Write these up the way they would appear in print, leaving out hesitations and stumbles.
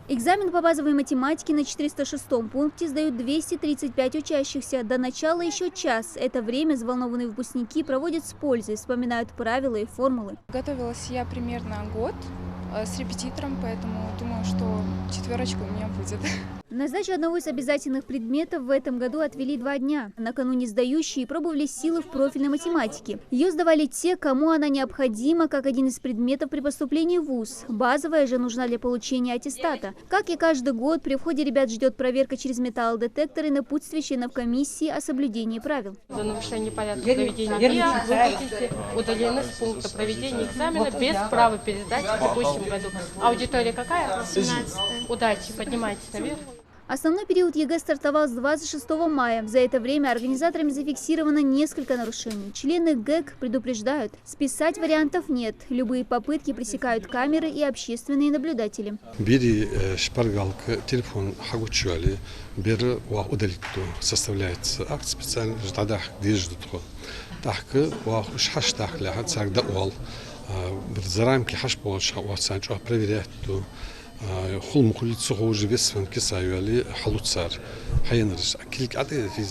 Экзамен по базовой математике на 406-м пункте сдают 235 учащихся. До начала еще час. Это время взволнованные выпускники проводят с пользой, вспоминают правила и формулы. Готовилась я примерно год с репетитором, поэтому думаю, что 4 у меня будет. На сдачу одного из обязательных предметов в этом году отвели 2 дня. Накануне сдающие пробовали силы в профильной математике. Ее сдавали те, кому она необходима, как один из предметов при поступлении в вуз. Базовая же нужна для получения аттестата. Как и каждый год, при входе ребят ждет проверка через металлодетектор и напутствие членов комиссии о соблюдении правил. За нарушение порядка проведения ДИА вы будете удалены с пункта проведения экзамена без права пересдачи в текущем году. Аудитория какая? 17. Удачи, поднимайтесь наверх. Основной период ЕГЭ стартовал с 26 мая. За это время организаторами зафиксировано несколько нарушений. Члены ГЭК предупреждают, списать вариантов нет. Любые попытки пресекают камеры и общественные наблюдатели. Бери шпаргалка, телефон хагучуали, бери удалиту. Составляется акт специально, ждадах, где ждут. Так, шхаштах ляхат, сагда уал. Зарамки хашполша, уасанчу, проверять. خل مخلي تصغو جبس فهم كسايو علي حلوت صار حينرج كلك عطي في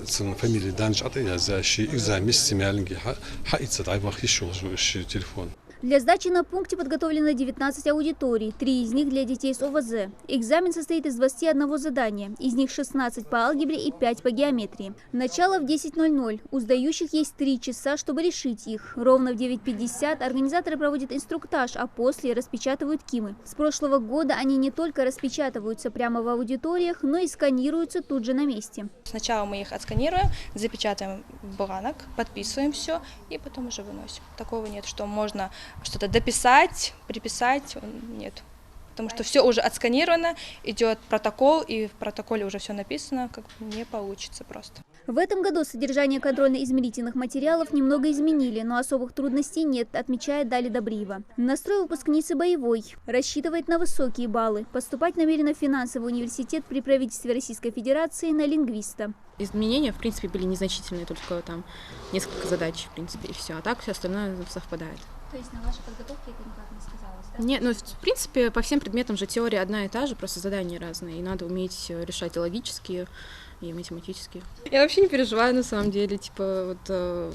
سن فاميلي دانج عطي за شي экзамен استعمالنجي حقيقة ضعيف واخي شغل شي تليفون. Для сдачи на пункте подготовлено 19 аудиторий, 3 из них для детей с ОВЗ. Экзамен состоит из 21 задания, из них 16 по алгебре и 5 по геометрии. Начало в 10:00. У сдающих есть 3 часа, чтобы решить их. Ровно в 9:50 организаторы проводят инструктаж, а после распечатывают КИМы. С прошлого года они не только распечатываются прямо в аудиториях, но и сканируются тут же на месте. Сначала мы их отсканируем, запечатаем в бланок, подписываем все и потом уже выносим. Такого нет, что можно что-то дописать, приписать, нет. Потому что все уже отсканировано, идет протокол, и в протоколе уже все написано, как бы не получится просто. В этом году содержание контрольно-измерительных материалов немного изменили, но особых трудностей нет, отмечает Даля Добриева. Настрой выпускницы боевой, рассчитывает на высокие баллы. Поступать намерена в финансовый университет при правительстве Российской Федерации на лингвиста. Изменения, в принципе, были незначительные, только там несколько задач, в принципе, и все. А так все остальное совпадает. То есть на вашей подготовке это никак не сказалось, да? Нет, ну, в принципе, по всем предметам же теория одна и та же, просто задания разные. И надо уметь решать и логические, и математические. Я вообще не переживаю, на самом деле. Типа, вот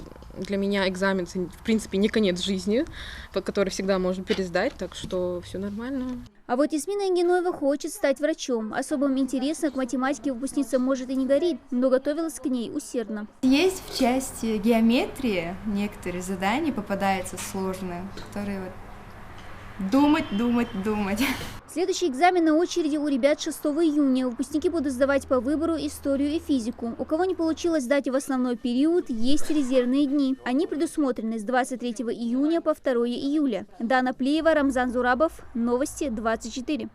для меня экзамен, в принципе, не конец жизни, который всегда можно пересдать, так что все нормально. А вот Ясмина Ингиноева хочет стать врачом. Особым интересом к математике выпускница может и не горит, но готовилась к ней усердно. Есть в части геометрии некоторые задания попадаются сложные, которые вот думать. Следующий экзамен на очереди у ребят 6 июня. Выпускники будут сдавать по выбору историю и физику. У кого не получилось сдать в основной период, есть резервные дни. Они предусмотрены с 23 июня по 2 июля. Дана Плеева, Рамзан Зурабов. Новости 24.